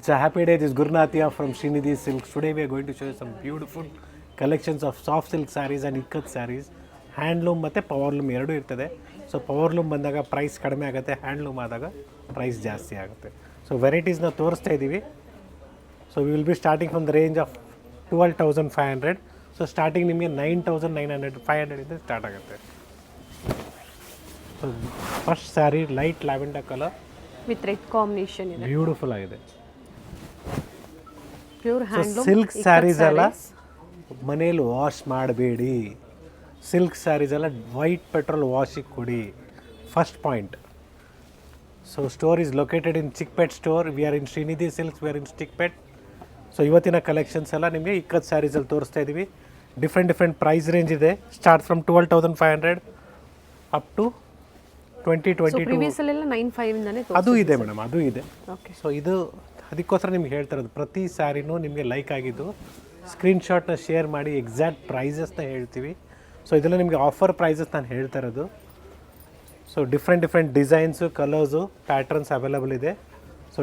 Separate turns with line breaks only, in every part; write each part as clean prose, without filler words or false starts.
It's a happy day. This is Gurnathia from Srinidhi Silks. Today we are going to show you some beautiful collections of soft silk sarees and ikat sarees. Handloom ಮತ್ತು powerloom ಎರಡೂ ಇರ್ತದೆ. So powerloom ಬಂದಾಗ price ಕಡಿಮೆ ಆಗುತ್ತೆ, handloom ಆದಾಗ price ಜಾಸ್ತಿ ಆಗುತ್ತೆ. So ವೆರೈಟೀಸ್ನ ತೋರಿಸ್ತಾ ಇದ್ದೀವಿ. So we will be starting from the range of 12,500. So starting ನಿಮಗೆ 9,900 500 ಸ್ಟಾರ್ಟ್ ಆಗುತ್ತೆ. So first sari light lavender colour
with red combination ಇದೆ.
ಬ್ಯೂಟಿಫುಲ್ ಆಗಿದೆ.
ಪ್ಯೂರ್ ಹ್ಯಾಂಡ್ಲೂಮ್
ಸಿಲ್ಕ್ ಸ್ಯಾರೀಸ್ ಎಲ್ಲ ಮನೇಲಿ ವಾಶ್ ಮಾಡಬೇಡಿ. ಸಿಲ್ಕ್ ಸ್ಯಾರೀಸ್ ಎಲ್ಲ ವೈಟ್ ಪೆಟ್ರೋಲ್ ವಾಶಿಗೆ ಕೊಡಿ. First point. So store is located in Chickpet store. We are in Srinidhi silks, we are in Chickpet. So ಇವತ್ತಿನ collections ಎಲ್ಲ ನಿಮಗೆ ಇಕ್ಕತ್ ಸ್ಯಾರೀಸಲ್ಲಿ ತೋರಿಸ್ತಾ ಇದ್ದೀವಿ. ಡಿಫ್ರೆಂಟ್ ಪ್ರೈಸ್ ರೇಂಜ್ ಇದೆ. Start from 12,500 up to 2022.
ಪ್ರೀವಿಯಸ್ಸಲ್ಲೆಲ್ಲ 9,500 ಇಂದಾನೆ
ಅದು ಇದೆ ಮೇಡಮ್, ಅದು ಇದೆ.
ಓಕೆ.
ಸೊ ಇದು ಅದಕ್ಕೋಸ್ಕರ ನಿಮ್ಗೆ ಹೇಳ್ತಾ ಇರೋದು, ಪ್ರತಿ ಸ್ಯಾರಿನೂ ನಿಮಗೆ ಲೈಕ್ ಆಗಿದ್ದು ಸ್ಕ್ರೀನ್ಶಾಟ್ನ ಶೇರ್ ಮಾಡಿ ಎಕ್ಸಾಕ್ಟ್ ಪ್ರೈಸಸ್ನ ಹೇಳ್ತೀವಿ. ಸೊ ಇದೆಲ್ಲ ನಿಮಗೆ ಆಫರ್ ಪ್ರೈಸಸ್ ನಾನು ಹೇಳ್ತಾ ಇರೋದು. So different designs, colours, patterns available ಇದೆ. ಸೊ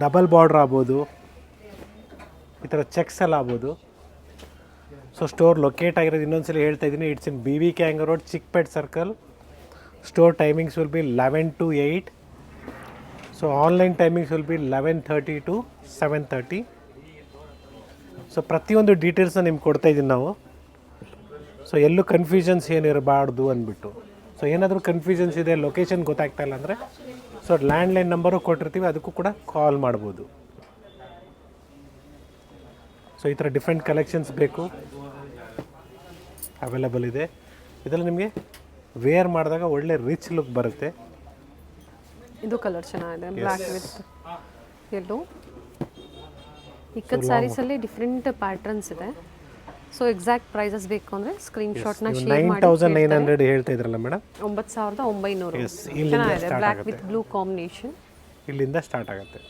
ಡಬಲ್ ಬಾರ್ಡ್ರ್ ಆಗ್ಬೋದು, ಈ ಥರ ಚೆಕ್ಸ್ ಎಲ್ಲ ಆಗ್ಬೋದು. ಸೊ ಸ್ಟೋರ್ ಲೊಕೇಟ್ ಆಗಿರೋದು ಇನ್ನೊಂದ್ಸಲ ಹೇಳ್ತಾ ಇದ್ದೀನಿ. ಇಟ್ಸ್ ಇನ್ BV ಕ್ಯಾಂಗ್ road, Chickpet circle. Store timings will be 11 to 8. So online timings will be 11:30 to 7:30. So ಪ್ರತಿಯೊಂದು ಡೀಟೇಲ್ಸ್ನ ನಿಮ್ಗೆ ಕೊಡ್ತಾ ಇದ್ದೀನಿ ನಾವು. ಸೊ ಎಲ್ಲೂ ಕನ್ಫ್ಯೂಷನ್ಸ್ ಏನಿರಬಾರ್ದು ಅಂದ್ಬಿಟ್ಟು. ಸೊ ಏನಾದರೂ ಕನ್ಫ್ಯೂಷನ್ಸ್ ಇದೆ, ಲೊಕೇಶನ್ ಗೊತ್ತಾಗ್ತಾ ಇಲ್ಲ ಅಂದರೆ ಸೊ ಲ್ಯಾಂಡ್ಲೈನ್ ನಂಬರು ಕೊಟ್ಟಿರ್ತೀವಿ, ಅದಕ್ಕೂ ಕೂಡ ಕಾಲ್ ಮಾಡ್ಬೋದು. ಸೊ ಈ ಥರ ಡಿಫ್ರೆಂಟ್ ಕಲೆಕ್ಷನ್ಸ್ ಬೇಕು, ಅವೈಲಬಲ್ ಇದೆ. ಇದೆಲ್ಲ ನಿಮಗೆ ವೇರ್ ಮಾಡಿದಾಗ ಒಳ್ಳೆ ರಿಚ್ ಲುಕ್ ಬರುತ್ತೆ.
ಇದು ಕಲರ್ ಚೆನ್ನಾಗಿದೆ, ಬ್ಲ್ಯಾಕ್ ವಿತ್ ಯೆಲ್ಲೋ. ಇಕ್ಕತ್ ಸ್ಯಾರೀಸಲ್ಲಿ ಡಿಫ್ರೆಂಟ್ ಪ್ಯಾಟರ್ನ್ಸ್ ಇದೆ. ಸೊ ಎಕ್ಸಾಕ್ಟ್ ಪ್ರೈಸಸ್ ಬೇಕು ಅಂದರೆ ಸ್ಕ್ರೀನ್ಶಾಟ್ನ ಶೇರ್ ಮಾಡಿ.
9,900 ಹೇಳ್ತಾ ಇದ್ರಲ್ಲ ಮೇಡಮ್,
9,900.
ಇಲ್ಲಿಂದ
ಚೆನ್ನಾಗಿದೆ,
ಸ್ಟಾರ್ಟ್
ಬ್ಲ್ಯಾಕ್
ಆಗುತ್ತೆ.
With blue combination.
ಇಲ್ಲಿಂದ ಸ್ಟಾರ್ಟ್ ಆಗುತ್ತೆ.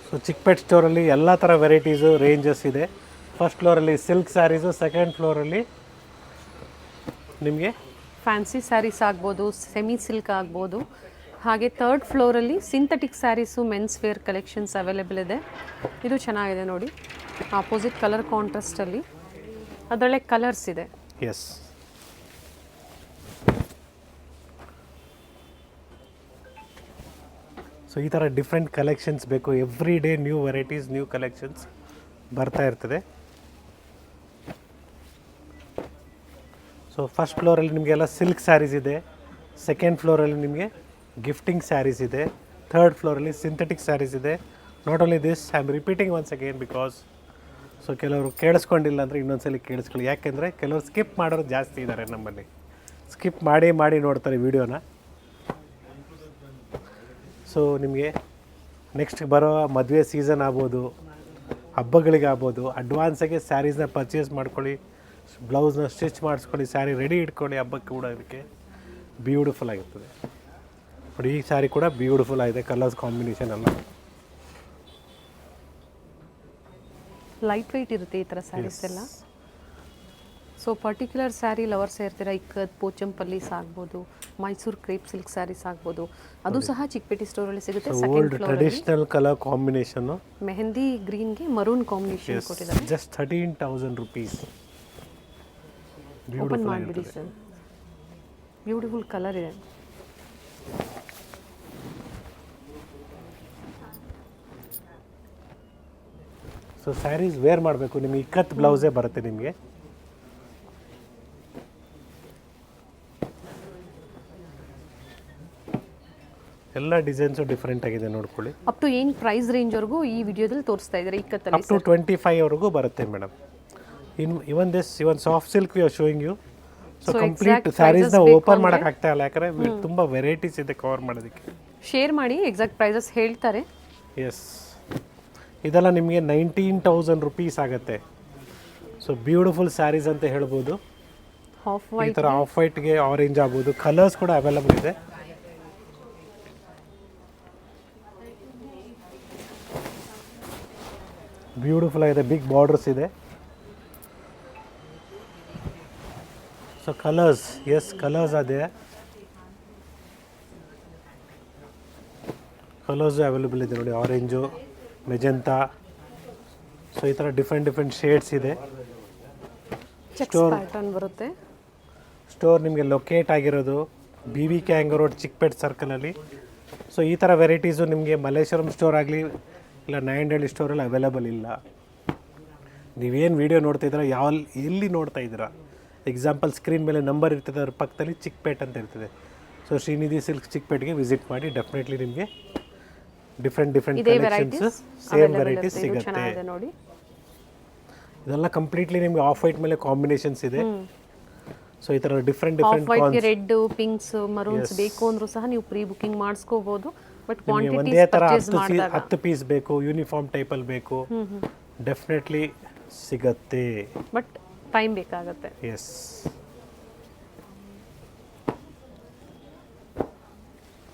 ಸೊ ಚಿಕ್ಪೇಟ್ ಸ್ಟೋರಲ್ಲಿ ಎಲ್ಲ ಥರ ವೆರೈಟೀಸು, ರೇಂಜಸ್ ಇದೆ. ಫಸ್ಟ್ ಫ್ಲೋರಲ್ಲಿ ಸಿಲ್ಕ್ ಸ್ಯಾರೀಸು, ಸೆಕೆಂಡ್ ಫ್ಲೋರಲ್ಲಿ ನಿಮಗೆ
ಫ್ಯಾನ್ಸಿ ಸ್ಯಾರೀಸ್ ಆಗ್ಬೋದು, ಸೆಮಿ ಸಿಲ್ಕ್ ಆಗ್ಬೋದು. ಹಾಗೆ ಥರ್ಡ್ ಫ್ಲೋರಲ್ಲಿ synthetic saris, men's wear collections available ಇದೆ. ಇದು ಚೆನ್ನಾಗಿದೆ ನೋಡಿ, ಆಪೋಸಿಟ್ ಕಲರ್ ಕಾಂಟ್ರಾಸ್ಟಲ್ಲಿ ಅದರಲ್ಲೇ ಕಲರ್ಸ್ ಇದೆ.
ಎಸ್. ಸೊ ಈ ಥರ ಡಿಫ್ರೆಂಟ್ ಕಲೆಕ್ಷನ್ಸ್ ಬೇಕು. Every day new varieties, new collections ಬರ್ತಾ ಇರ್ತದೆ. ಸೊ ಫಸ್ಟ್ ಫ್ಲೋರಲ್ಲಿ ನಿಮಗೆಲ್ಲ ಸಿಲ್ಕ್ ಸ್ಯಾರೀಸ್ ಇದೆ. ಸೆಕೆಂಡ್ ಫ್ಲೋರಲ್ಲಿ ನಿಮಗೆ ಗಿಫ್ಟಿಂಗ್ ಸ್ಯಾರೀಸ್ ಇದೆ. ಥರ್ಡ್ ಫ್ಲೋರಲ್ಲಿ ಸಿಂಥೆಟಿಕ್ ಸ್ಯಾರೀಸ್ ಇದೆ. Not only this, I am repeating once again because so ಕೆಲವರು ಕೇಳಿಸ್ಕೊಂಡಿಲ್ಲ ಅಂದರೆ ಇನ್ನೊಂದ್ಸಲಿ ಕೇಳಿಸ್ಕೊಳ್ಳಿ. ಯಾಕೆಂದರೆ ಕೆಲವರು ಸ್ಕಿಪ್ ಮಾಡೋರು ಜಾಸ್ತಿ ಇದ್ದಾರೆ ನಮ್ಮಲ್ಲಿ. ಸ್ಕಿಪ್ ಮಾಡಿ ನೋಡ್ತಾರೆ ವೀಡಿಯೋನ. ಸೊ ನಿಮಗೆ ನೆಕ್ಸ್ಟ್ ಬರೋ ಮದುವೆ ಸೀಸನ್ ಆಗ್ಬೋದು, ಹಬ್ಬಗಳಿಗಾಗ್ಬೋದು, ಅಡ್ವಾನ್ಸಾಗಿ ಸ್ಯಾರೀಸ್ನ ಪರ್ಚೇಸ್ ಮಾಡ್ಕೊಳ್ಳಿ, ಬ್ಲೌಸ್ನ ಸ್ಟಿಚ್ ಮಾಡಿಸ್ಕೊಳ್ಳಿ, ಸ್ಯಾರಿ ರೆಡಿ ಇಟ್ಕೊಳ್ಳಿ. ಹಬ್ಬಕ್ಕೆ ಕೂಡ ಅದಕ್ಕೆ ಬ್ಯೂಟಿಫುಲ್ ಆಗಿರ್ತದೆ ನೋಡಿ. ಈ ಸ್ಯಾರಿ ಕೂಡ ಬ್ಯೂಟಿಫುಲ್ ಆಗಿದೆ, ಕಲರ್ಸ್ ಕಾಂಬಿನೇಷನ್ ಎಲ್ಲ
ಲೈಟ್ ವೆಯ್ಟ್ ಇರುತ್ತೆ ಈ ಥರ ಸ್ಯಾರೀಸ್ ಎಲ್ಲ. ಸೊ ಪರ್ಟಿಕ್ಯುಲರ್ ಸ್ಯಾರಿ ಲವರ್ಸ್ ಇರ್ತೀರ, ಇಕ್ಕತ್, ಪೋಚಂಪಲ್ಲೀಸ್ ಆಗ್ಬೋದು, ಮೈಸೂರು ಕ್ರೇಪ್ ಸಿಲ್ಕ್ ಸ್ಯಾರೀಸ್ ಆಗ್ಬೋದು, ಅದು ಸಹ ಚಿಕ್ಪೇಟಿ ಸ್ಟೋರಲ್ಲಿ ಸಿಗುತ್ತೆ. Second floor
traditional colour combination,
mehndi ಗ್ರೀನ್ಗೆ ಮರೂನ್ ಕಾಂಬಿನೇಷನ್ ಕೊಟ್ಟಿದ್ದಾರೆ.
Just 13,000 rupees.
ಓಪನ್ ಮಾಡಿಬಿಡಿ ಸರ್, ಬ್ಯೂಟಿಫುಲ್ ಕಲರ್ ಇದೆ.
ಸೊ ಸ್ಯಾರೀಸ್ ವೇರ್ ಮಾಡಬೇಕು, ನಿಮಗೆ ಇಕ್ಕತ್ ಬ್ಲೌಸೇ ಬರುತ್ತೆ ನಿಮಗೆ. ಎಲ್ಲ ಡಿಸೈನ್ಸು ಡಿಫ್ರೆಂಟ್ ಆಗಿದೆ ನೋಡ್ಕೊಳ್ಳಿ.
ಅಪ್ ಟು ಏನು ಪ್ರೈಸ್ ರೇಂಜ್ವರೆಗೂ ಈ ವಿಡಿಯೋದಲ್ಲಿ ತೋರಿಸ್ತಾ ಇದ್ದಾರೆ ಇಕ್ಕತ್ತಲ್ಲಿ?
ಅಪ್ ಟು 25ವರೆಗೂ ಬರುತ್ತೆ madam. Even soft silk we are showing you. So complete ಸ್ಯಾರೀಸ್ನ ಓಪನ್ ಮಾಡೋಕ್ಕಾಗ್ತಾ ಇಲ್ಲ, ಯಾಕಂದರೆ ತುಂಬ ವೆರೈಟೀಸ್ ಇದೆ ಕವರ್ ಮಾಡೋದಕ್ಕೆ.
ಶೇರ್ ಮಾಡಿ, ಎಕ್ಸಾಕ್ಟ್ ಪ್ರೈಸಸ್ ಹೇಳ್ತಾರೆ.
ಎಸ್, ಇದೆಲ್ಲ ನಿಮಗೆ 19,000 ರೂಪೀಸ್ ಆಗುತ್ತೆ. ಸೊ ಬ್ಯೂಟಿಫುಲ್ ಸ್ಯಾರೀಸ್ ಅಂತ ಹೇಳ್ಬೋದು. ಈ ಥರ ಆಫ್ ವೈಟ್ಗೆ ಆರೆಂಜ್ ಆಗ್ಬೋದು, ಕಲರ್ಸ್ ಕೂಡ ಅವೈಲಬಲ್ ಇದೆ. ಬ್ಯೂಟಿಫುಲ್ ಆಗಿದೆ, ಬಿಗ್ ಬಾರ್ಡರ್ಸ್ ಇದೆ. ಸೊ ಕಲರ್ಸ್, ಎಸ್ ಕಲರ್ಸ್ ಅದೇ. ಕಲರ್ಸು ಅವೈಲೇಬಲ್ ಇದೆ ನೋಡಿ, ಆರೆಂಜು, ಮೆಜೆಂಟಾ. ಸೊ ಈ ಥರ ಡಿಫ್ರೆಂಟ್ ಶೇಡ್ಸ್ ಇದೆ.
ಚೆಕ್ಸ್ ಪ್ಯಾಟರ್ನ್ ಬರುತ್ತೆ.
ಸ್ಟೋರ್ ನಿಮಗೆ ಲೊಕೇಟ್ ಆಗಿರೋದು BVK ಹ್ಯಾಂಗರ್ ರೋಡ್, ಚಿಕ್ಕಪೇಟ್ ಸರ್ಕಲಲ್ಲಿ. ಸೊ ಈ ಥರ ವೆರೈಟೀಸು ನಿಮಗೆ ಮಲ್ಲೇಶ್ವರಂ ಸ್ಟೋರ್ ಆಗಲಿ ಇಲ್ಲ ನಾಯಂಡಹಳ್ಳಿ ಸ್ಟೋರಲ್ಲಿ ಅವೈಲೇಬಲ್ ಇಲ್ಲ. ನೀವೇನು ವೀಡಿಯೋ ನೋಡ್ತಾಯಿದ್ದೀರಾ, ಎಲ್ಲಿ ನೋಡ್ತಾ ಇದ್ದೀರಾ, ಎಕ್ಸಾಂಪಲ್ ಸ್ಕ್ರೀನ್ ಮೇಲೆ ನಂಬರ್ ಇರ್ತದೆ, ಅದ್ರ ಪಕ್ಕದಲ್ಲಿ ಚಿಕ್ಕಪೇಟ್ ಅಂತ ಇರ್ತದೆ. ಸೊ ಶ್ರೀನಿಧಿ ಸಿಲ್ಕ್ ಚಿಕ್ಕಪೇಟ್ಗೆ ವಿಸಿಟ್ ಮಾಡಿ, ಡೆಫಿನೆಟ್ಲಿ ನಿಮಗೆ ಡಿಫ್ರೆಂಟ್ ಕಲೆಕ್ಷನ್ಸ್ ಸೇಮ್ ವೆರೈಟೀಸ್ ಸಿಗುತ್ತೆ.
ನೋಡಿ
ಇದೆಲ್ಲ ಕಂಪ್ಲೀಟ್ಲಿ ನಿಮಗೆ ಆಫ್ ವೈಟ್ ಮೇಲೆ ಕಾಂಬಿನೇಷನ್ಸ್ ಇದೆ. ಸೊ ಈ ಥರ ಡಿಫ್ರೆಂಟ್
ವೈಟ್ಗೆ ರೆಡ್, ಪಿಂಕ್ಸ್, ಮರೂನ್ಸ್ ಬೇಕು ಅಂದ್ರೂ ಸಹ ನೀವು ಪ್ರೀ ಬುಕಿಂಗ್ ಮಾಡಿಸ್ಕೋಬಹುದು. ಬಟ್
ಒಂದೇ ಥರ 10 ಪೀಸ್ ಬೇಕು, ಯೂನಿಫಾರ್ಮ್ ಟೈಪಲ್ಲಿ ಬೇಕು, ಡೆಫಿನೆಟ್ಲಿ ಸಿಗತ್ತೆ.
ಬಟ್ ಟೈಮ್ ಬೇಕಾಗುತ್ತೆ.
ಎಸ್,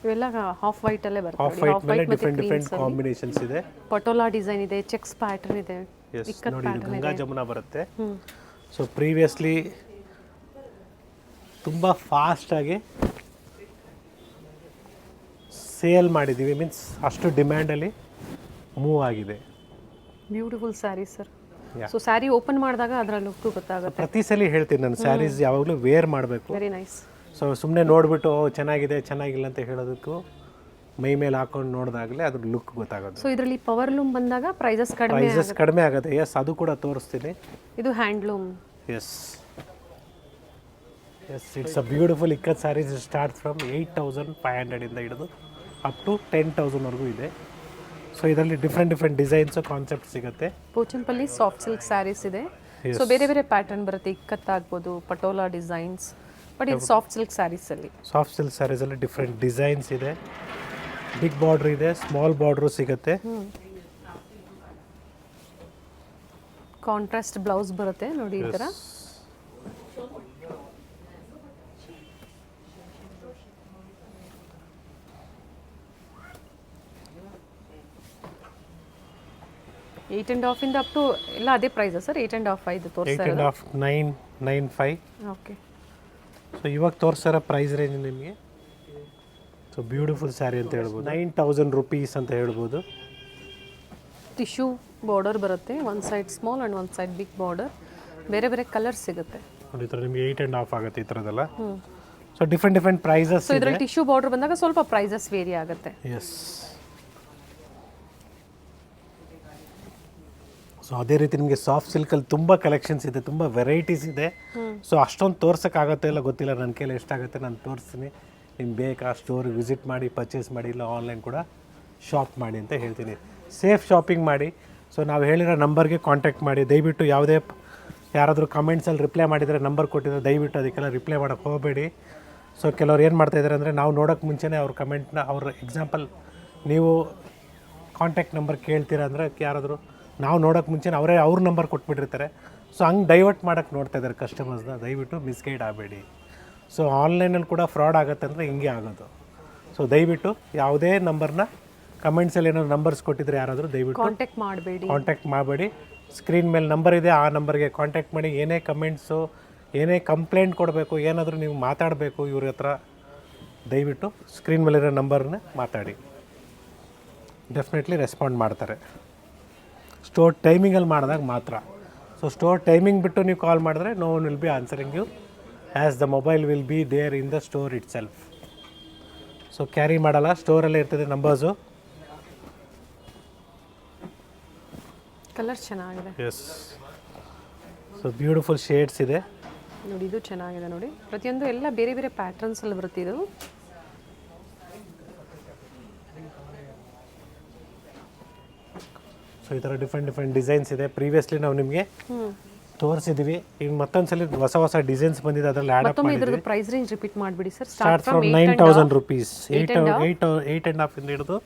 ಇವೆಲ್ಲ ಹಾಫ್ ವೈಟ್ ಅಲ್ಲೇ ಬರುತ್ತೆ.
ಆಫ್ ವೈಟ್ ಮೇಲೆ ಡಿಫ್ರೆಂಟ್ ಕಾಂಬಿನೇಷನ್ಸ್ ಇದೆ.
ಪಟೋಲಾ ಡಿಸೈನ್ ಇದೆ, ಚೆಕ್ಸ್ ಪ್ಯಾಟರ್ನ್ ಇದೆ, ಇಕ್ಕತ್
ನೋಡಿ ಇದು
ಪ್ಯಾಟರ್ನ್
ಗಂಗಾ
ಇದೆ.
ಜಮುನಾ ಬರುತ್ತೆ. ಸೊ ಪ್ರೀವಿಯಸ್ಲಿ ತುಂಬ ಫಾಸ್ಟಾಗಿ ಸೇಲ್ ಮಾಡಿದ್ದೀವಿ, ಮೀನ್ಸ್ ಅಷ್ಟು ಡಿಮ್ಯಾಂಡಲ್ಲಿ ಮೂವ್ ಆಗಿದೆ.
Beautiful sari sir. So sari open ಮಾಡಿದಾಗ ಅದರ ಲುಕ್ ಗೊತ್ತಾಗುತ್ತೆ.
ಪ್ರತಿ ಸಲ ಹೇಳ್ತೀನಿ ನಾನು, ಸ್ಯಾರೀಸ್ ಯಾವಾಗಲೂ ವೇರ್ ಮಾಡಬೇಕು.
Very nice.
ಸೊ ಸುಮ್ಮನೆ ನೋಡಿಬಿಟ್ಟು ಚೆನ್ನಾಗಿದೆ ಚೆನ್ನಾಗಿಲ್ಲ ಅಂತ ಹೇಳೋದಕ್ಕೂ ಮೈ ಮೇಲೆ ಹಾಕೊಂಡು ನೋಡಿದಾಗಲೇ ಅದ್ರ ಲುಕ್ ಗೊತ್ತಾಗೋದು.
ಸೊ ಇದರಲ್ಲಿ ಪವರ್ ಲೂಮ್ ಬಂದಾಗ ಪ್ರೈಸಸ್
ಕಡಿಮೆ ಆಗುತ್ತೆ. ಎಸ್, ಅದು ಕೂಡ ತೋರಿಸ್ತೀನಿ.
ಇದು handloom.
Yes, it's a beautiful ikat saris. Start from 8,500 ಇಂದ ಹಿಡಿದು ಅಪ್ ಟು 10,000ವರೆಗೂ ಇದೆ. ಸೊ ಇದರಲ್ಲಿ ಡಿಫ್ರೆಂಟ್ ಡಿಸೈನ್ಸು ಕಾನ್ಸೆಪ್ಟ್ ಸಿಗುತ್ತೆ.
ಪೋಚಂಪಲ್ಲಿ ಸಾಫ್ಟ್ ಸಿಲ್ಕ್ ಸ್ಯಾರೀಸ್ ಇದೆ. ಸೊ ಬೇರೆ ಪ್ಯಾಟರ್ನ್ ಬರುತ್ತೆ, ಇಕ್ಕತ್ ಆಗ್ಬೋದು, ಪಟೋಲಾ ಡಿಸೈನ್ಸ್. ಬಟ್ ಇದು ಸಾಫ್ಟ್ ಸಿಲ್ಕ್ ಸ್ಯಾರೀಸ್ ಅಲ್ಲಿ.
ಸಾಫ್ಟ್ ಸಿಲ್ಕ್ ಸ್ಯಾರೀಸಲ್ಲಿ ಡಿಫ್ರೆಂಟ್ ಡಿಸೈನ್ಸ್ ಇದೆ. ಬಿಗ್ ಬಾರ್ಡ್ರ್ ಇದೆ, ಸ್ಮಾಲ್ ಬಾರ್ಡ್ರು ಸಿಗುತ್ತೆ.
ಕಾಂಟ್ರಾಸ್ಟ್ ಬ್ಲೌಸ್ ಬರುತ್ತೆ ನೋಡಿ ಈ ಥರ. $8.5 ಇಂದ ಅಪ್ ಟು ಎಲ್ಲ ಅದೇ ಪ್ರೈಸ್ ಸರ್? 8.5 ಇದು ತೋರಿಸ್ತಾ ಇರೋದು.
8.5, 995.
ಓಕೆ.
ಸೊ ಇವಾಗ ತೋರಿಸ್ತಾರ ಪ್ರೈಸ್ ರೇಂಜ್ ನಿಮಗೆ. ಸೊ ಬ್ಯೂಟಿಫುಲ್ ಸ್ಯಾರಿ ಅಂತ ಹೇಳ್ಬೋದು, 9,000 rupees ಅಂತ ಹೇಳ್ಬೋದು.
ಟಿಶ್ಯೂ ಬಾರ್ಡರ್ ಬರುತ್ತೆ, ಒಂದು ಸೈಡ್ ಸ್ಮಾಲ್ ಆ್ಯಂಡ್ ಒಂದು ಸೈಡ್ ಬಿಗ್ ಬಾರ್ಡರ್. ಬೇರೆ ಕಲರ್ ಸಿಗುತ್ತೆ
ನೋಡಿ. ಈ ಥರ ನಿಮಗೆ 8.5 ಆಗುತ್ತೆ ಈ ಥರದ್ದೆಲ್ಲ. So different prices.
ಸೊ ಇದರಲ್ಲಿ ಟಿಶ್ಯೂ ಬಾರ್ಡರ್ ಬಂದಾಗ ಸ್ವಲ್ಪ ಪ್ರೈಸಸ್ ವೇರಿ ಆಗುತ್ತೆ.
ಎಸ್. ಸೊ ಅದೇ ರೀತಿ ನಿಮಗೆ ಸಾಫ್ಟ್ ಸಿಲ್ಕಲ್ಲಿ ತುಂಬ ಕಲೆಕ್ಷನ್ಸ್ ಇದೆ, ತುಂಬ ವೆರೈಟೀಸ್ ಇದೆ. ಸೊ ಅಷ್ಟೊಂದು ತೋರ್ಸೋಕ್ಕಾಗತ್ತೆ ಇಲ್ಲ ಗೊತ್ತಿಲ್ಲ, ನನ್ನ ಕೈಲಿ ಎಷ್ಟಾಗುತ್ತೆ ನಾನು ತೋರಿಸ್ತೀನಿ. ನಿಮ್ಗೆ ಬೇಕಾ ಸ್ಟೋರಿಗೆ ವಿಸಿಟ್ ಮಾಡಿ ಪರ್ಚೇಸ್ ಮಾಡಿ, ಇಲ್ಲ ಆನ್ಲೈನ್ ಕೂಡ ಶಾಪ್ ಮಾಡಿ ಅಂತ ಹೇಳ್ತೀನಿ. ಸೇಫ್ ಶಾಪಿಂಗ್ ಮಾಡಿ. ಸೊ ನಾವು ಹೇಳಿರೋ ನಂಬರ್ಗೆ ಕಾಂಟ್ಯಾಕ್ಟ್ ಮಾಡಿ. ದಯವಿಟ್ಟು ಯಾರಾದರೂ ಕಮೆಂಟ್ಸಲ್ಲಿ ರಿಪ್ಲೈ ಮಾಡಿದರೆ ನಂಬರ್ ಕೊಟ್ಟಿದ್ರೆ ದಯವಿಟ್ಟು ಅದಕ್ಕೆಲ್ಲ ರಿಪ್ಲೈ ಮಾಡೋಕ್ಕೆ ಹೋಗಬೇಡಿ. ಸೊ ಕೆಲವ್ರು ಏನು ಮಾಡ್ತಾಯಿದ್ದಾರೆ ಅಂದರೆ, ನಾವು ನೋಡೋಕ್ಕೆ ಮುಂಚೆನೇ ಅವ್ರ ಕಮೆಂಟ್ನ, ಅವ್ರ ಎಕ್ಸಾಂಪಲ್ ನೀವು ಕಾಂಟ್ಯಾಕ್ಟ್ ನಂಬರ್ ಕೇಳ್ತೀರಾ ಅಂದರೆ ಯಾರಾದರೂ ನಾವು ನೋಡೋಕ್ಕೆ ಮುಂಚೆನೇ ಅವ್ರ ನಂಬರ್ ಕೊಟ್ಬಿಟ್ಟಿರ್ತಾರೆ. ಸೊ ಹಂಗೆ ಡೈವರ್ಟ್ ಮಾಡೋಕ್ಕೆ ನೋಡ್ತಾ ಇದ್ದಾರೆ ಕಸ್ಟಮರ್ಸ್ನ. ದಯವಿಟ್ಟು ಮಿಸ್ಗೈಡ್ ಆಗಬೇಡಿ. ಸೊ ಆನ್ಲೈನಲ್ಲಿ ಕೂಡ ಫ್ರಾಡ್ ಆಗುತ್ತೆ ಅಂದರೆ ಹಿಂಗೆ ಆಗೋದು. ಸೊ ದಯವಿಟ್ಟು ಯಾವುದೇ ನಂಬರ್ನ ಕಮೆಂಟ್ಸಲ್ಲಿ ಏನಾದ್ರು ನಂಬರ್ಸ್ ಕೊಟ್ಟಿದ್ರೆ ಯಾರಾದರೂ ದಯವಿಟ್ಟು ಕಾಂಟ್ಯಾಕ್ಟ್ ಮಾಡಬೇಡಿ. ಸ್ಕ್ರೀನ್ ಮೇಲೆ ನಂಬರ್ ಇದೆ, ಆ ನಂಬರ್ಗೆ ಕಾಂಟ್ಯಾಕ್ಟ್ ಮಾಡಿ. ಏನೇ ಕಮೆಂಟ್ಸು, ಏನೇ ಕಂಪ್ಲೇಂಟ್ ಕೊಡಬೇಕು, ಏನಾದರೂ ನೀವು ಮಾತಾಡಬೇಕು ಇವ್ರ ಹತ್ರ, ದಯವಿಟ್ಟು ಸ್ಕ್ರೀನ್ ಮೇಲಿರೋ ನಂಬರ್ನ ಮಾತಾಡಿ. ಡೆಫಿನೆಟ್ಲಿ ರೆಸ್ಪಾಂಡ್ ಮಾಡ್ತಾರೆ. ಸ್ಟೋರ್ ಟೈಮಿಂಗಲ್ಲಿ ಮಾಡಿದಾಗ ಮಾತ್ರ. ಸೊ ಸ್ಟೋರ್ ಟೈಮಿಂಗ್ ಬಿಟ್ಟು ನೀವು ಕಾಲ್ ಮಾಡಿದ್ರೆ no one will be answering you, as the mobile will be there in the store itself. So carry ಮಾಡಲ್ಲ, ಸ್ಟೋರಲ್ಲೇ ಇರ್ತದೆ ನಂಬರ್ಸು.
ಕಲರ್ ಚೆನ್ನಾಗಿದೆ.
ಎಸ್. ಸೊ ಬ್ಯೂಟಿಫುಲ್ ಶೇಡ್ಸ್ ಇದೆ
ನೋಡಿ, ಇದು ಚೆನ್ನಾಗಿದೆ ನೋಡಿ. ಪ್ರತಿಯೊಂದು ಎಲ್ಲ ಬೇರೆ ಪ್ಯಾಟರ್ನ್ಸ್ ಅಲ್ಲಿ ಬರುತ್ತೆ ಇದು.
ಸೊ ಈ ಥರ ಡಿಫ್ರೆಂಟ್ ಡಿಸೈನ್ಸ್ ಇದೆ. ಪ್ರೀವಿಯಸ್ಲಿ ನಾವು ನಿಮಗೆ ತೋರಿಸಿದ್ವಿ. ಈಗ ಮತ್ತೊಂದ್ಸಲಿ ಹೊಸ ಡಿಸೈನ್ಸ್ ಬಂದಿದೆ, ಅದರಲ್ಲಿ ಆ್ಯಡ್ ಅಪ್ ಮಾಡಿದ್ವಿ.
ಪ್ರೈಸ್ ರೇಂಜ್ ರಿಪೀಟ್ ಮಾಡಿಬಿಡಿ ಸರ್.
ಸ್ಟಾರ್ಟ್ ಫ್ರಮ್ 9,000 rupees, 8.5 ಇಂದ ಹಿಡಿದು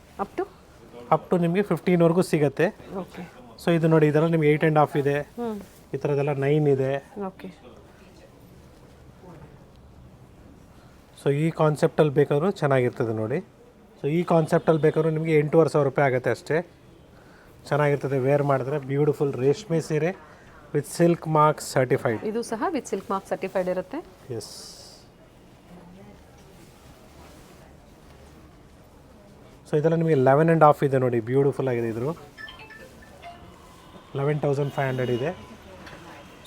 ಅಪ್ ಟು ನಿಮಗೆ 15ವರೆಗೂ ಸಿಗುತ್ತೆ.
ಓಕೆ.
ಸೊ ಇದು ನೋಡಿ, ಇದರಲ್ಲಿ ನಿಮಗೆ 8.5 ಇದೆ, ಈ ಥರದ್ದೆಲ್ಲ 9 ಇದೆ.
ಓಕೆ.
ಸೊ ಈ ಕಾನ್ಸೆಪ್ಟಲ್ಲಿ ಬೇಕಾದ್ರೂ ಚೆನ್ನಾಗಿರ್ತದೆ ನೋಡಿ. ಸೊ ಈ ಕಾನ್ಸೆಪ್ಟಲ್ಲಿ ಬೇಕಾದ್ರೂ ನಿಮಗೆ 8,500 ರೂಪಾಯಿ ಆಗುತ್ತೆ ಅಷ್ಟೇ. ಚೆನ್ನಾಗಿರ್ತದೆ ವೇರ್ ಮಾಡಿದ್ರೆ. ಬ್ಯೂಟಿಫುಲ್ ರೇಷ್ಮೆ ಸೀರೆ ವಿತ್ ಸಿಲ್ಕ್ ಮಾರ್ಕ್ ಸರ್ಟಿಫೈಡ್.
ಇದು ಸಹ ವಿತ್ ಸಿಲ್ಕ್ ಮಾರ್ಕ್ ಸರ್ಟಿಫೈಡ್ ಇರುತ್ತೆ.
ಎಸ್. ಸೊ ಇದೆಲ್ಲ ನಿಮಗೆ 11.5 ಇದೆ ನೋಡಿ, ಬ್ಯೂಟಿಫುಲ್ ಆಗಿದೆ ಇದ್ರು. 11,500 ಇದೆ.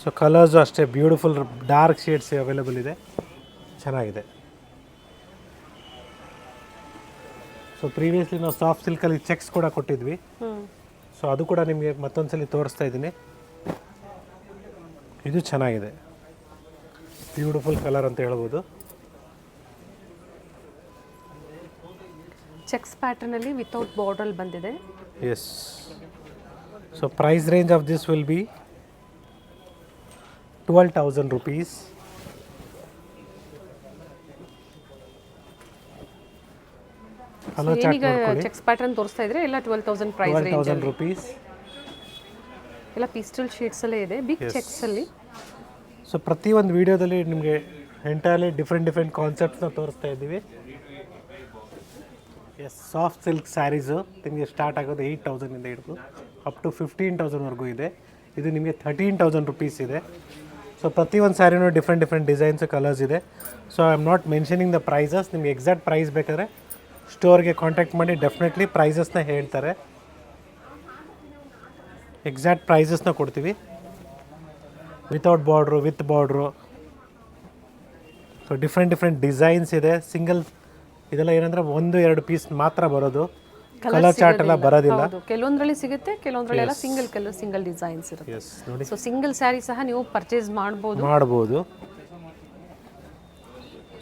ಸೊ ಕಲರ್ಸು ಅಷ್ಟೇ ಬ್ಯೂಟಿಫುಲ್ ಡಾರ್ಕ್ ಶೇಡ್ಸ್ ಅವೈಲೇಬಲ್ ಇದೆ, ಚೆನ್ನಾಗಿದೆ. ಸೊ ಪ್ರೀವಿಯಸ್ಲಿ ನಾವು ಸಾಫ್ಟ್ ಸಿಲ್ಕಲ್ಲಿ ಚೆಕ್ಸ್ ಕೂಡ ಕೊಟ್ಟಿದ್ವಿ. ಸೊ ಅದು ಕೂಡ ನಿಮಗೆ ಮತ್ತೊಂದ್ಸಲಿ ತೋರಿಸ್ತಾ ಇದ್ದೀನಿ. ಇದು ಚೆನ್ನಾಗಿದೆ, ಬ್ಯೂಟಿಫುಲ್ ಕಲರ್ ಅಂತ ಹೇಳ್ಬೋದು.
ಚೆಕ್ಸ್ ಪ್ಯಾಟರ್ನಲ್ಲಿ ವಿತೌಟ್ ಬಾರ್ಡರ್ ಬಂದಿದೆ.
Yes. So price range of this will be 12,000 rupees.
ಏನೀಗ ಚೆಕ್ಸ್ ಪ್ಯಾಟರ್ನ್ ತೋರಿಸ್ತಾ ಇದ್ರೆ ಎಲ್ಲ 12,000 ಪ್ರೈಸ್ ರೇಂಜ್.
12,000 rupees.
ಎಲ್ಲ ಪೀಸ್ಟಲ್ ಶೇಡ್ಸ್ ಅಲ್ಲೇ ಇದೆ, ಬಿಗ್ ಚೆಕ್ಸ್ ಅಲ್ಲಿ.
ಸೊ ಪ್ರತಿಯೊಂದು ವಿಡಿಯೋದಲ್ಲಿ ನಿಮಗೆ ಎಂಟೈರ್ಲಿ ಡಿಫ್ರೆಂಟ್ ಕಾನ್ಸೆಪ್ಟ್ಸ್ನ ತೋರಿಸ್ತಾ ಇದ್ದೀವಿ. ಎಸ್, ಸಾಫ್ಟ್ ಸಿಲ್ಕ್ ಸ್ಯಾರೀಸು ನಿಮಗೆ ಸ್ಟಾರ್ಟ್ ಆಗೋದು 8,000 ಹಿಡಿದು ಅಪ್ ಟು 15,000ವರೆಗೂ ಇದೆ. ಇದು ನಿಮಗೆ 13,000 rupees ಇದೆ. ಸೊ ಪ್ರತಿಯೊಂದು ಸ್ಯಾರಿನೂ ಡಿಫ್ರೆಂಟ್ ಡಿಸೈನ್ಸು ಕಲರ್ಸ್ ಇದೆ. So I am not mentioning the prices. ನಿಮಗೆ ಎಕ್ಸಾಕ್ಟ್ ಪ್ರೈಸ್ ಬೇಕಾದರೆ ಸ್ಟೋರ್ಗೆ ಕಾಂಟ್ಯಾಕ್ಟ್ ಮಾಡಿ, ಡೆಫಿನೆಟ್ಲಿ ಪ್ರೈಸಸ್ನ ಹೇಳ್ತಾರೆ. ಎಕ್ಸಾಕ್ಟ್ ಪ್ರೈಸಸ್ನ ಕೊಡ್ತೀವಿ. Without border, with border. So different designs ಇದೆ. ಸಿಂಗಲ್ ಇದೆಲ್ಲ ಏನಂದರೆ 1-2 ಪೀಸ್ ಮಾತ್ರ ಬರೋದು, ಕಲರ್ ಚಾರ್ಟ್ ಎಲ್ಲ ಬರೋದಿಲ್ಲ.
ಕೆಲವೊಂದರಲ್ಲಿ ಸಿಗುತ್ತೆ, ಕೆಲವೊಂದರಲ್ಲಿ ಎಲ್ಲ ಸಿಂಗಲ್ ಡಿಸೈನ್ಸ್ ಇರುತ್ತೆ.
ಎಸ್, ನೋಡಿ.
ಸೊ ಸಿಂಗಲ್ ಸ್ಯಾರಿ ಸಹ ನೀವು ಪರ್ಚೇಸ್ ಮಾಡ್ಬೋದು.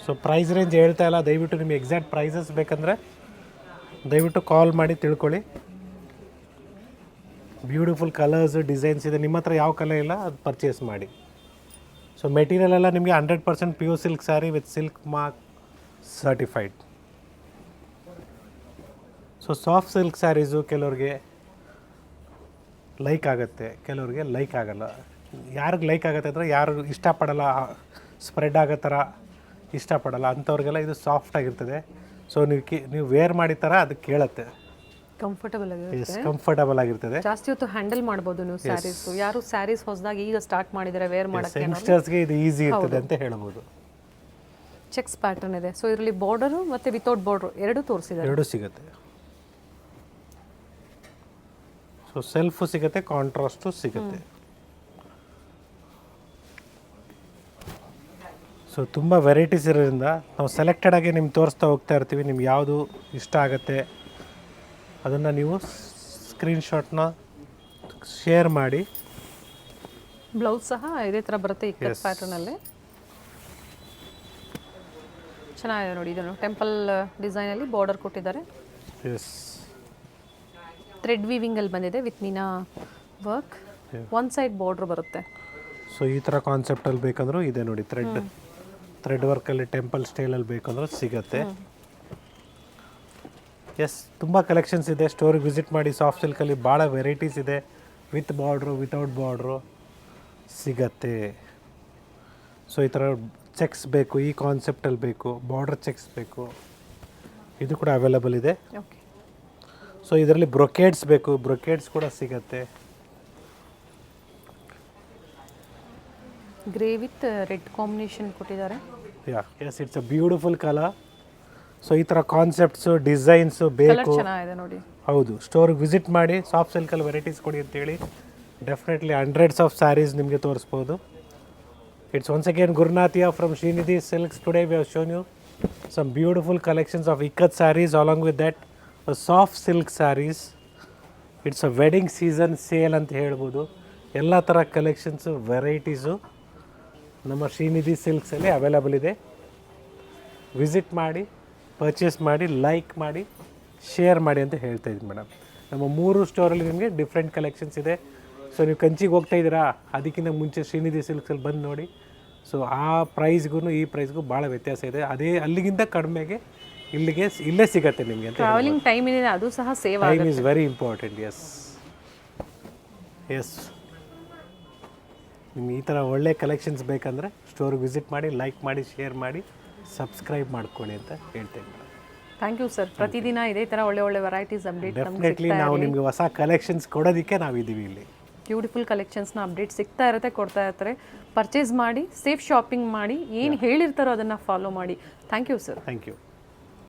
ಸೊ ಪ್ರೈಸ್ ರೇಂಜ್ ಹೇಳ್ತಾ ಇಲ್ಲ, ದಯವಿಟ್ಟು ನಿಮಗೆ ಎಕ್ಸಾಕ್ಟ್ ಪ್ರೈಸಸ್ ಬೇಕಂದರೆ ದಯವಿಟ್ಟು ಕಾಲ್ ಮಾಡಿ ತಿಳ್ಕೊಳ್ಳಿ. ಬ್ಯೂಟಿಫುಲ್ ಕಲರ್ಸು ಡಿಸೈನ್ಸ್ ಇದೆ. ನಿಮ್ಮ ಹತ್ರ ಯಾವ ಕಲರ್ ಇಲ್ಲ ಅದು ಪರ್ಚೇಸ್ ಮಾಡಿ. ಸೊ ಮೆಟೀರಿಯಲ್ ಎಲ್ಲ ನಿಮಗೆ 100% pure silk sari with silk mark certified. So soft silk saris ಕೆಲವ್ರಿಗೆ ಲೈಕ್ ಆಗುತ್ತೆ, ಕೆಲವ್ರಿಗೆ ಲೈಕ್ ಆಗಲ್ಲ. ಯಾರಿಗೆ ಲೈಕ್ ಆಗುತ್ತೆ ಅಂದರೆ ಯಾರು ಇಷ್ಟಪಡಲ್ಲ, ಸ್ಪ್ರೆಡ್ ಆಗೋ ಥರ ಇಷ್ಟಪಡಲ್ಲ, ಅಂಥವ್ರಿಗೆಲ್ಲ ಇದು ಸಾಫ್ಟ್ ಆಗಿರ್ತದೆ. ಸೊ ನೀವು ವೇರ್ ಮಾಡಿದ ಥರ ಅದು ಕೇಳುತ್ತೆ, ಕಂಫರ್ಟಬಲ್ ಆಗಿರ್ತದೆ.
ಜಾಸ್ತಿ ಹೊತ್ತು ಹ್ಯಾಂಡಲ್ ಮಾಡ್ಬೋದು ನೀವು ಸ್ಯಾರೀಸ್. ಯಾರು ಸ್ಯಾರೀಸ್ ಹೊಸದಾಗಿ ಈಗ ಸ್ಟಾರ್ಟ್ ಮಾಡಿದರೆ ವೇರ್ ಮಾಡೋಕ್ಕೆ,
ಯಂಗ್ಸ್ಟರ್ಸ್ಗೆ ಇದು ಈಸಿ ಇರ್ತದೆ ಅಂತ ಹೇಳ್ಬೋದು.
ಚೆಕ್ಸ್ ಪ್ಯಾಟರ್ನ್ ಇದೆ. ಸೊ ಇದರಲ್ಲಿ ಬಾರ್ಡರು ಮತ್ತು ವಿತೌಟ್ ಬಾರ್ಡರ್ ಎರಡೂ ತೋರಿಸಿದ್ದಾರೆ.
ಎರಡೂ ಸಿಗುತ್ತೆ. ಸೊ ಸೆಲ್ಫು ಸಿಗುತ್ತೆ, ಕಾಂಟ್ರಾಸ್ಟು ಸಿಗುತ್ತೆ. ಸೊ ತುಂಬ ವೆರೈಟೀಸ್ ಇರೋದ್ರಿಂದ ನಾವು ಸೆಲೆಕ್ಟೆಡ್ ಆಗಿ ನಿಮ್ಗೆ ತೋರಿಸ್ತಾ ಹೋಗ್ತಾ ಇರ್ತೀವಿ. ನಿಮ್ಗೆ ಯಾವುದು ಇಷ್ಟ ಆಗುತ್ತೆ ಅದನ್ನು ನೀವು ಸ್ಕ್ರೀನ್ಶಾಟ್ನ ಶೇರ್ ಮಾಡಿ.
ಬ್ಲೌಸ್ ಸಹ ಇದೇ ಥರ ಬರುತ್ತೆ ಇಕ್ಕತ್ ಪ್ಯಾಟರ್ನಲ್ಲಿ. ಚೆನ್ನಾಗಿದೆ ನೋಡಿ. ಇದನ್ನು ಟೆಂಪಲ್ ಡಿಸೈನಲ್ಲಿ ಬಾರ್ಡರ್ ಕೊಟ್ಟಿದ್ದಾರೆ.
ಎಸ್,
ಥ್ರೆಡ್ ವೀವಿಂಗಲ್ಲಿ ಬಂದಿದೆ with Meena work. One side border ಬರುತ್ತೆ.
ಸೊ ಈ ಥರ ಕಾನ್ಸೆಪ್ಟಲ್ಲಿ ಬೇಕಂದ್ರೂ ಇದೆ ನೋಡಿ. ಥ್ರೆಡ್ ವರ್ಕಲ್ಲಿ ಟೆಂಪಲ್ ಸ್ಟೈಲಲ್ಲಿ ಬೇಕಂದ್ರೂ ಸಿಗುತ್ತೆ. ಎಸ್, ತುಂಬ ಕಲೆಕ್ಷನ್ಸ್ ಇದೆ. ಸ್ಟೋರಿಗೆ ವಿಸಿಟ್ ಮಾಡಿ. ಸಾಫ್ಟ್ ಸಿಲ್ಕಲ್ಲಿ ಭಾಳ ವೆರೈಟೀಸ್ ಇದೆ. ವಿತ್ ಬಾರ್ಡ್ರು, ವಿತೌಟ್ ಬಾರ್ಡ್ರು ಸಿಗತ್ತೆ. ಸೊ ಈ ಥರ ಚೆಕ್ಸ್ ಬೇಕು, ಈ ಕಾನ್ಸೆಪ್ಟಲ್ಲಿ ಬೇಕು, ಬಾರ್ಡರ್ ಚೆಕ್ಸ್ ಬೇಕು, ಇದು ಕೂಡ ಅವೈಲೇಬಲ್ ಇದೆ.
ಓಕೆ.
ಸೊ ಇದರಲ್ಲಿ ಬ್ರೊಕೇಡ್ಸ್ ಬೇಕು, ಬ್ರೊಕೇಡ್ಸ್ ಕೂಡ ಸಿಗತ್ತೆ.
ಗ್ರೇ ವಿತ್ ರೆಡ್ ಕಾಂಬಿನೇಷನ್ ಕೊಟ್ಟಿದ್ದಾರೆ.
Yes, it's a beautiful colour. So ಈ ಥರ ಕಾನ್ಸೆಪ್ಟ್ಸು, ಡಿಸೈನ್ಸು ಬೇಕು.
ಚೆನ್ನಾಗಿದೆ ನೋಡಿ.
ಹೌದು, ಸ್ಟೋರಿಗೆ ವಿಸಿಟ್ ಮಾಡಿ. ಸಾಫ್ಟ್ ಸಿಲ್ಕಲ್ಲಿ ವೆರೈಟೀಸ್ ಕೊಡಿ ಅಂತೇಳಿ ಡೆಫಿನೆಟ್ಲಿ ಹಂಡ್ರೆಡ್ಸ್ ಆಫ್ ಸ್ಯಾರೀಸ್ ನಿಮಗೆ ತೋರಿಸ್ಬೋದು. It's once again Gurunathiya from Shrinidhi silks. Today we have shown you some beautiful collections of ikat sarees along with that soft silk sarees. It's a wedding season sale ಅಂತ ಹೇಳ್ಬೋದು. ಎಲ್ಲ ಥರ collections, varieties ನಮ್ಮ Srinidhi ಸಿಲ್ಕ್ಸಲ್ಲಿ available ಇದೆ. Visit ಮಾಡಿ, purchase ಮಾಡಿ, like ಮಾಡಿ, share ಮಾಡಿ ಅಂತ ಹೇಳ್ತಾ ಇದ್ದೀನಿ ಮೇಡಮ್. ನಮ್ಮ 3 ಸ್ಟೋರಲ್ಲಿ ನಿಮಗೆ ಡಿಫ್ರೆಂಟ್ ಕಲೆಕ್ಷನ್ಸ್ ಇದೆ. ಸೊ ನೀವು ಕಂಚಿಗೆ ಹೋಗ್ತಾ ಇದ್ದೀರಾ, ಅದಕ್ಕಿಂತ ಮುಂಚೆ ಶ್ರೀನಿಧಿ ಸಿಲ್ಕ್ಸಲ್ಲಿ ಬಂದು ನೋಡಿ. ಸೊ ಆ ಪ್ರೈಸ್ಗೂ ಈ ಪ್ರೈಸ್ಗೂ ಭಾಳ ವ್ಯತ್ಯಾಸ ಇದೆ. ಅದೇ ಅಲ್ಲಿಗಿಂತ ಕಡಿಮೆಗೆ ಇಲ್ಲೇ ಸಿಗತ್ತೆ ನಿಮಗೆ ಅಂತ.
ಟ್ರಾವೆಲಿಂಗ್ ಟೈಮ್ ಏನಿದೆ ಅದು ಸಹ save
time is very important. Yes, ನಿಮ್ಗೆ ಈ ಥರ ಒಳ್ಳೆ ಕಲೆಕ್ಷನ್ಸ್ ಬೇಕಂದರೆ ಸ್ಟೋರಿಗೆ ವಿಸಿಟ್ ಮಾಡಿ, ಲೈಕ್ ಮಾಡಿ, ಶೇರ್ ಮಾಡಿ, ಸಬ್ಸ್ಕ್ರೈಬ್ ಮಾಡ್ಕೊಳ್ಳಿ ಅಂತ ಹೇಳ್ತೇನೆ.
Thank you sir. ಪ್ರತಿದಿನ ಇದೇ ಥರ ಒಳ್ಳೆ ವೆರೈಟೀಸ್ ಅಪ್ಡೇಟ್
ಡೆಫಿನೆಟ್ಲಿ ನಾವು ನಿಮಗೆ ಹೊಸ ಕಲೆಕ್ಷನ್ಸ್ ಕೊಡೋದಕ್ಕೆ ನಾವಿದ್ದೀವಿ ಇಲ್ಲಿ.
ಬ್ಯೂಟಿಫುಲ್ ಕಲೆಕ್ಷನ್ಸ್ನ ಅಪ್ಡೇಟ್ ಸಿಗ್ತಾ ಇರುತ್ತೆ, ಕೊಡ್ತಾ ಇರ್ತಾರೆ. ಪರ್ಚೇಸ್ ಮಾಡಿ, ಸೇಫ್ ಶಾಪಿಂಗ್ ಮಾಡಿ, ಏನು ಹೇಳಿರ್ತಾರೋ ಅದನ್ನು ಫಾಲೋ ಮಾಡಿ. Thank you sir.
Thank you.